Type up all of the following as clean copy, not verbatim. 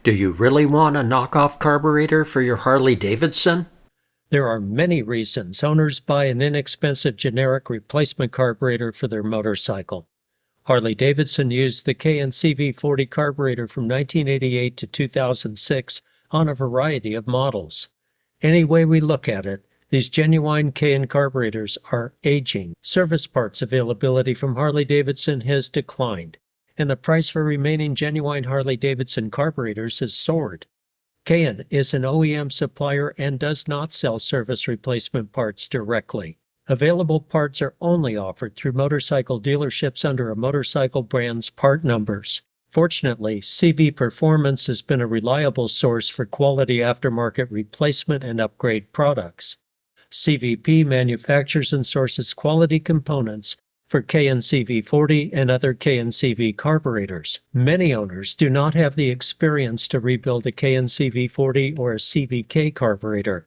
Do you really want a knockoff carburetor for your Harley-Davidson? There are many reasons owners buy an inexpensive generic replacement carburetor for their motorcycle. Harley-Davidson used the Keihin CV40 carburetor from 1988 to 2006 on a variety of models. Any way we look at it, these genuine Keihin carburetors are aging. Service parts availability from Harley-Davidson has declined, and the price for remaining genuine Harley-Davidson carburetors has soared. Keihin is an OEM supplier and does not sell service replacement parts directly. Available parts are only offered through motorcycle dealerships under a motorcycle brand's part numbers. Fortunately, CV Performance has been a reliable source for quality aftermarket replacement and upgrade products. CVP manufactures and sources quality components for Keihin CV40 and other Keihin CV carburetors. Many owners do not have the experience to rebuild a Keihin CV40 or a CVK carburetor.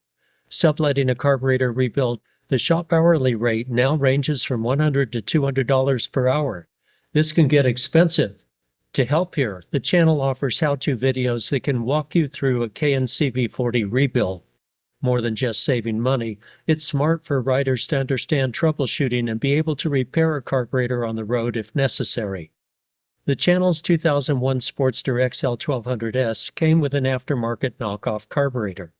Subletting a carburetor rebuild, the shop hourly rate now ranges from $100 to $200 per hour. This can get expensive. To help here, the channel offers how-to videos that can walk you through a Keihin CV40 rebuild. More than just saving money, it's smart for riders to understand troubleshooting and be able to repair a carburetor on the road if necessary. The channel's 2001 Sportster XL1200S came with an aftermarket knockoff carburetor.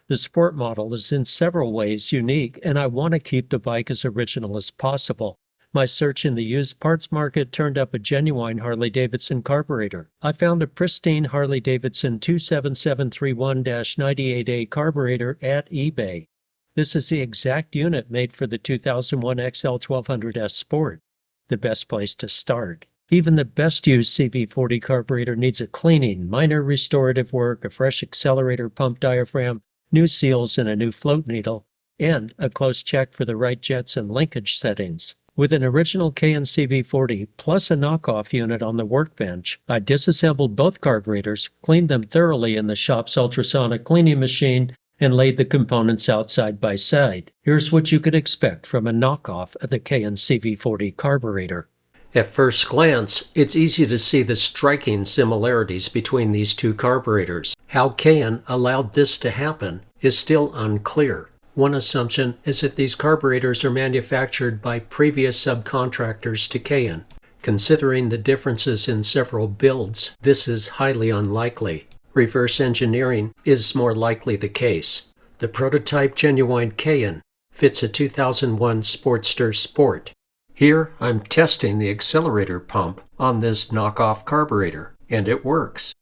The sport model is in several ways unique, and I want to keep the bike as original as possible. My search in the used parts market turned up a genuine Harley-Davidson carburetor. I found a pristine Harley-Davidson 27731-98A carburetor at eBay. This is the exact unit made for the 2001 XL1200S Sport. The best place to start. Even the best used CV40 carburetor needs a cleaning, minor restorative work, a fresh accelerator pump diaphragm, new seals and a new float needle, and a close check for the right jets and linkage settings. With an original Keihin CV40 plus a knockoff unit on the workbench, I disassembled both carburetors, cleaned them thoroughly in the shop's ultrasonic cleaning machine, and laid the components out side by side. Here's what you could expect from a knockoff of the Keihin CV40 carburetor. At first glance, it's easy to see the striking similarities between these two carburetors. How Keihin allowed this to happen is still unclear. One assumption is that these carburetors are manufactured by previous subcontractors to Keihin. Considering the differences in several builds, this is highly unlikely. Reverse engineering is more likely the case. The prototype genuine Keihin fits a 2001 Sportster Sport. Here, I'm testing the accelerator pump on this knockoff carburetor, and it works.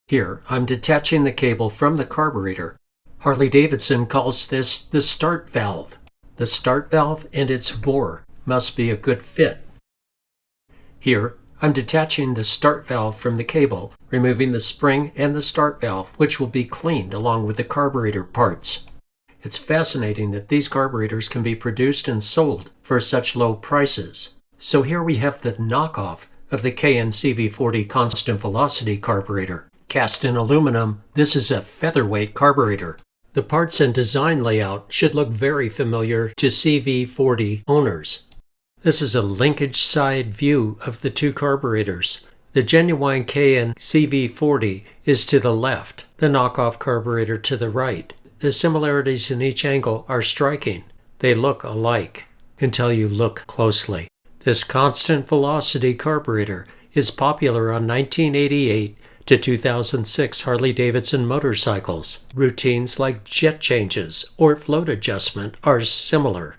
Here, I'm detaching the cable from the carburetor. Harley-Davidson calls this the start valve. The start valve and its bore must be a good fit. Here, I'm detaching the start valve from the cable, removing the spring and the start valve, which will be cleaned along with the carburetor parts. It's fascinating that these carburetors can be produced and sold for such low prices. So here we have the knockoff of the Keihin CV40 constant velocity carburetor. Cast in aluminum, this is a featherweight carburetor. The parts and design layout should look very familiar to CV40 owners. This is a linkage side view of the two carburetors. The genuine Keihin CV40 is to the left, the knockoff carburetor to the right. The similarities in each angle are striking. They look alike until you look closely. This constant velocity carburetor is popular on 1988 to 2006 Harley-Davidson motorcycles. Routines like jet changes or float adjustment are similar.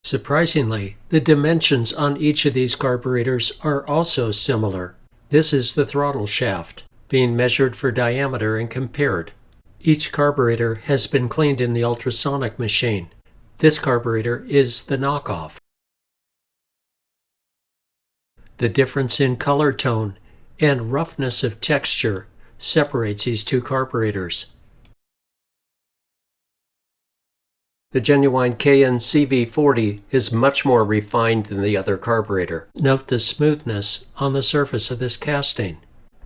Surprisingly, the dimensions on each of these carburetors are also similar. This is the throttle shaft, being measured for diameter and compared. Each carburetor has been cleaned in the ultrasonic machine. This carburetor is the knockoff. The difference in color tone and roughness of texture separates these two carburetors. The genuine Keihin CV40 is much more refined than the other carburetor. Note the smoothness on the surface of this casting.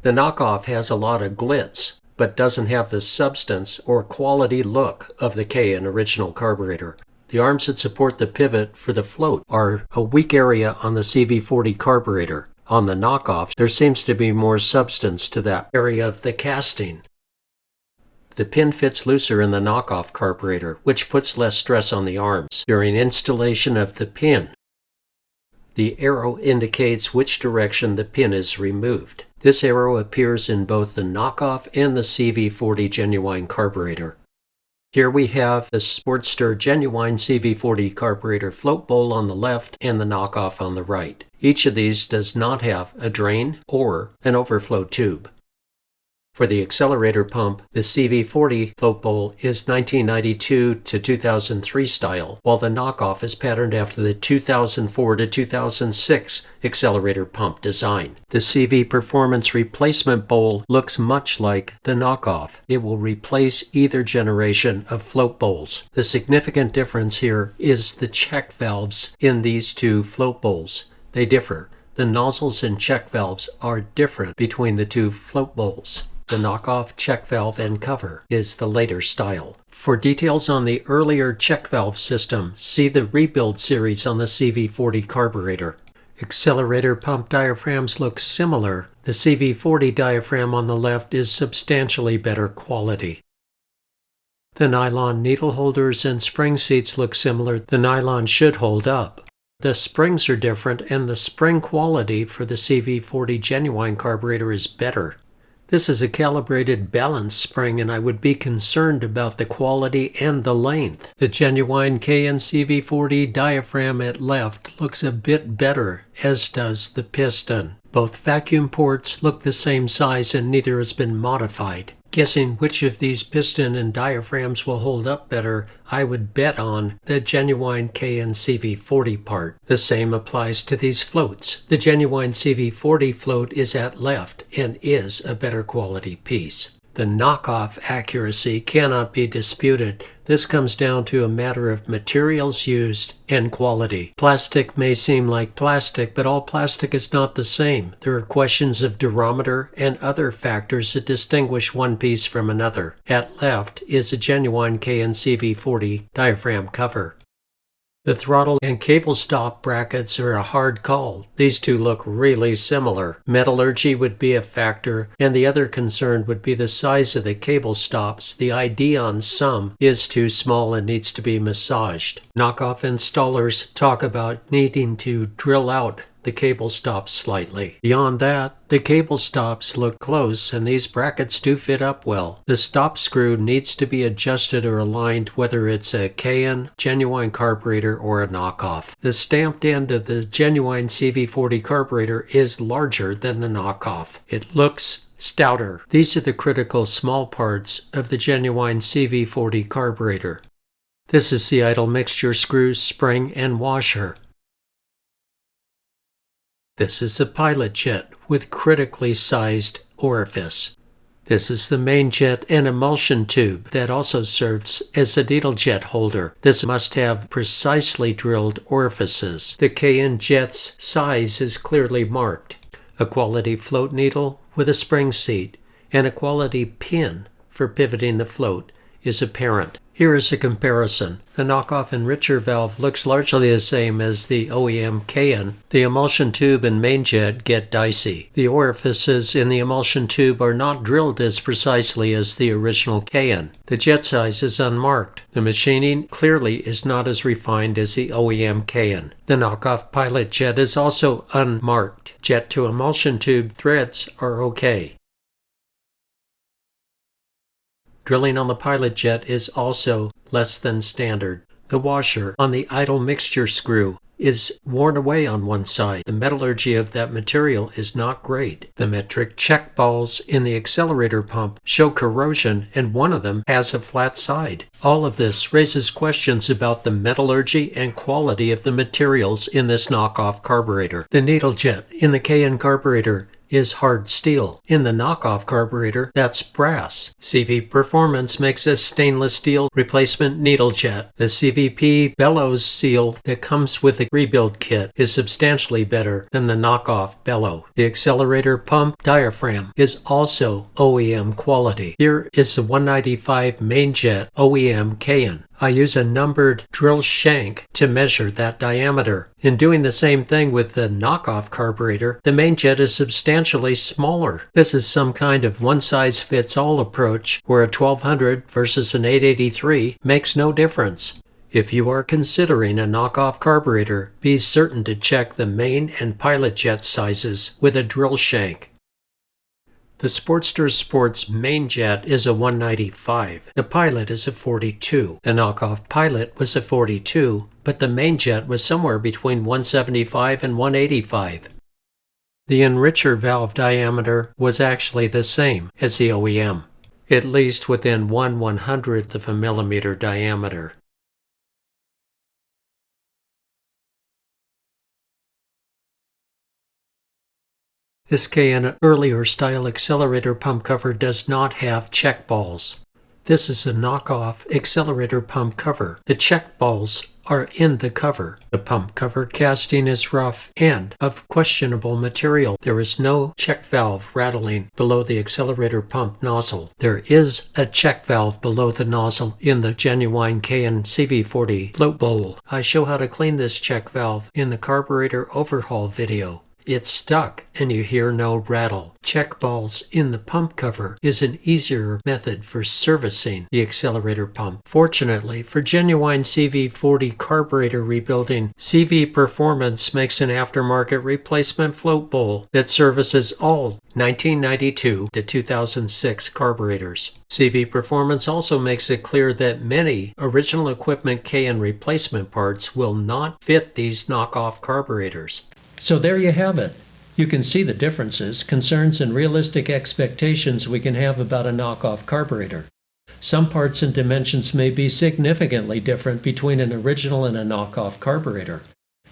The knockoff has a lot of glitz, but doesn't have the substance or quality look of the Keihin original carburetor. The arms that support the pivot for the float are a weak area on the CV40 carburetor. On the Knockoff, there seems to be more substance to that area of the casting. The pin fits looser in the Knockoff carburetor, which puts less stress on the arms during installation of the pin. The arrow indicates which direction the pin is removed. This arrow appears in both the Knockoff and the CV40 Genuine carburetor. Here we have the Sportster Genuine CV40 carburetor float bowl on the left and the Knockoff on the right. Each of these does not have a drain or an overflow tube. For the Accelerator pump, the CV40 float bowl is 1992 to 2003 style, while the Knockoff is patterned after the 2004 to 2006 Accelerator pump design. The CV Performance replacement bowl looks much like the Knockoff. It will replace either generation of float bowls. The significant difference here is the check valves in these two float bowls. They differ. The nozzles and check valves are different between the two float bowls. The Knockoff check valve and cover is the later style. For details on the earlier check valve system, see the Rebuild series on the CV40 carburetor. Accelerator pump diaphragms look similar. The CV40 diaphragm on the left is substantially better quality. The nylon needle holders and spring seats look similar. The nylon should hold up. The springs are different, and the spring quality for the CV40 Genuine carburetor is better. This is a calibrated balance spring, and I would be concerned about the quality and the length. The Genuine Keihin CV40 diaphragm at left looks a bit better, as does the piston. Both vacuum ports look the same size and neither has been modified. Guessing which of these piston and diaphragms will hold up better, I would bet on the Genuine Keihin CV40 part. The same applies to these floats. The Genuine CV40 float is at left and is a better quality piece. The Knockoff accuracy cannot be disputed. This comes down to a matter of materials used and quality. Plastic may seem like plastic, but all plastic is not the same. There are questions of durometer and other factors that distinguish one piece from another. At left is a Genuine Keihin CV40 diaphragm cover. The throttle and cable stop brackets are a hard call. These two look really similar. Metallurgy would be a factor, and the other concern would be the size of the cable stops. The ID on some is too small and needs to be massaged. Knockoff installers talk about needing to drill out the cable stops slightly. Beyond that, the cable stops look close and these brackets do fit up well. The stop screw needs to be adjusted or aligned whether it's a Keihin, Genuine carburetor, or a Knockoff. The stamped end of the Genuine CV40 carburetor is larger than the Knockoff. It looks stouter. These are the critical small parts of the Genuine CV40 carburetor. This is the idle mixture screw, spring, and washer. This is the pilot jet with critically sized orifice. This is the main jet and emulsion tube that also serves as a needle jet holder. This must have precisely drilled orifices. The Keihin jet's size is clearly marked. A quality float needle with a spring seat and a quality pin for pivoting the float is apparent. Here is a comparison. The Knockoff enricher valve looks largely the same as the OEM Keihin. The emulsion tube and main jet get dicey. The orifices in the emulsion tube are not drilled as precisely as the original Keihin. The jet size is unmarked. The machining clearly is not as refined as the OEM Keihin. The Knockoff pilot jet is also unmarked. Jet to emulsion tube threads are okay. Drilling on the pilot jet is also less than standard. The washer on the idle mixture screw is worn away on one side. The metallurgy of that material is not great. The metric check balls in the Accelerator pump show corrosion, and one of them has a flat side. All of this raises questions about the metallurgy and quality of the materials in this Knockoff carburetor. The needle jet in the Keihin carburetor is hard steel. In the Knockoff carburetor, that's brass. CV Performance makes a stainless steel replacement needle jet. The CVP bellows seal that comes with the rebuild kit is substantially better than the Knockoff bellow. The Accelerator pump diaphragm is also OEM quality. Here is the 195 main jet OEM Keihin. I use a numbered drill shank to measure that diameter. In doing the same thing with the knockoff carburetor, the main jet is substantially smaller. This is some kind of one-size-fits-all approach where a 1200 versus an 883 makes no difference. If you are considering a knockoff carburetor, be certain to check the main and pilot jet sizes with a drill shank. The Sportster Sport's main jet is a 195. The pilot is a 42. The knockoff pilot was a 42, but the main jet was somewhere between 175 and 185. The enricher valve diameter was actually the same as the OEM, at least within 1/100th of a millimeter diameter. This Keihin earlier style accelerator pump cover does not have check balls. This is a knockoff accelerator pump cover. The check balls are in the cover. The pump cover casting is rough and of questionable material. There is no check valve rattling below the accelerator pump nozzle. There is a check valve below the nozzle in the genuine Keihin CV40 float bowl. I show how to clean this check valve in the carburetor overhaul video. It's stuck and you hear no rattle. Check balls in the pump cover is an easier method for servicing the accelerator pump. Fortunately, for genuine CV40 carburetor rebuilding, CV Performance makes an aftermarket replacement float bowl that services all 1992 to 2006 carburetors. CV Performance also makes it clear that many original equipment Keihin replacement parts will not fit these knockoff carburetors. So there you have it. You can see the differences, concerns, and realistic expectations we can have about a knockoff carburetor. Some parts and dimensions may be significantly different between an original and a knockoff carburetor.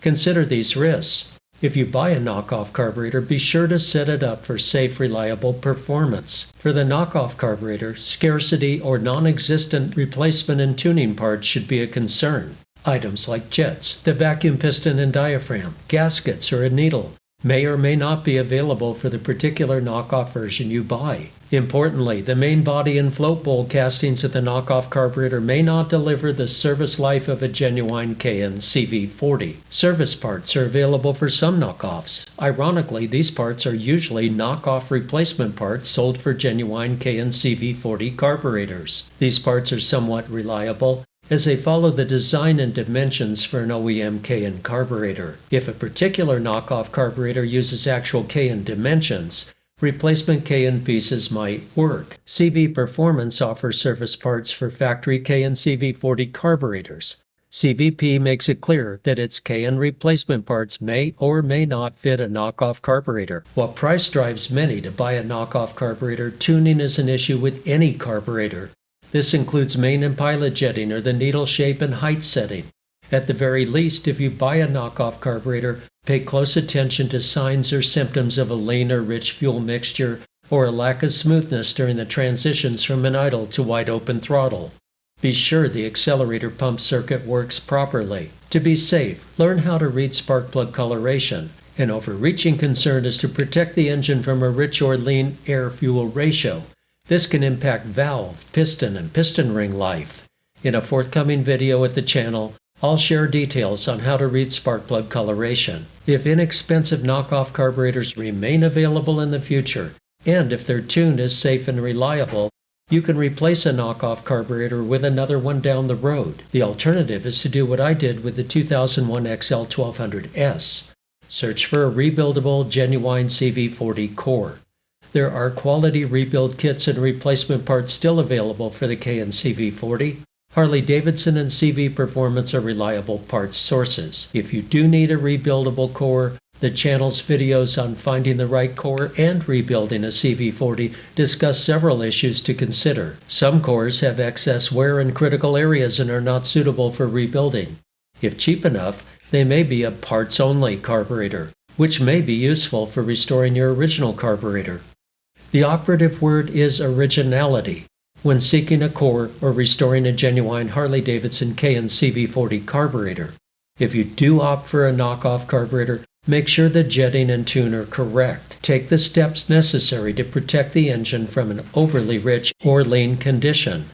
Consider these risks. If you buy a knockoff carburetor, be sure to set it up for safe, reliable performance. For the knockoff carburetor, scarcity or non-existent replacement and tuning parts should be a concern. Items like jets, the vacuum piston and diaphragm, gaskets, or a needle may or may not be available for the particular knockoff version you buy. Importantly, the main body and float bowl castings of the knockoff carburetor may not deliver the service life of a genuine Keihin CV40. Service parts are available for some knockoffs. Ironically, these parts are usually knockoff replacement parts sold for genuine Keihin CV40 carburetors. These parts are somewhat reliable, as they follow the design and dimensions for an OEM Keihin carburetor. If a particular knockoff carburetor uses actual Keihin dimensions, replacement Keihin pieces might work. CV Performance offers service parts for factory Keihin CV40 carburetors. CVP makes it clear that its Keihin replacement parts may or may not fit a knockoff carburetor. While price drives many to buy a knockoff carburetor, tuning is an issue with any carburetor. This includes main and pilot jetting or the needle shape and height setting. At the very least, if you buy a knockoff carburetor, pay close attention to signs or symptoms of a lean or rich fuel mixture or a lack of smoothness during the transitions from an idle to wide open throttle. Be sure the accelerator pump circuit works properly. To be safe, learn how to read spark plug coloration. An overreaching concern is to protect the engine from a rich or lean air-fuel ratio. This can impact valve, piston, and piston ring life. In a forthcoming video at the channel, I'll share details on how to read spark plug coloration. If inexpensive knockoff carburetors remain available in the future, and if their tune is safe and reliable, you can replace a knockoff carburetor with another one down the road. The alternative is to do what I did with the 2001 XL1200S. Search for a rebuildable, genuine CV40 core. There are quality rebuild kits and replacement parts still available for the Keihin CV40. Harley-Davidson and CV Performance are reliable parts sources. If you do need a rebuildable core, the channel's videos on finding the right core and rebuilding a CV40 discuss several issues to consider. Some cores have excess wear in critical areas and are not suitable for rebuilding. If cheap enough, they may be a parts-only carburetor, which may be useful for restoring your original carburetor. The operative word is originality when seeking a core or restoring a genuine Harley-Davidson Keihin CV40 carburetor. If you do opt for a knockoff carburetor, make sure the jetting and tune are correct. Take the steps necessary to protect the engine from an overly rich or lean condition.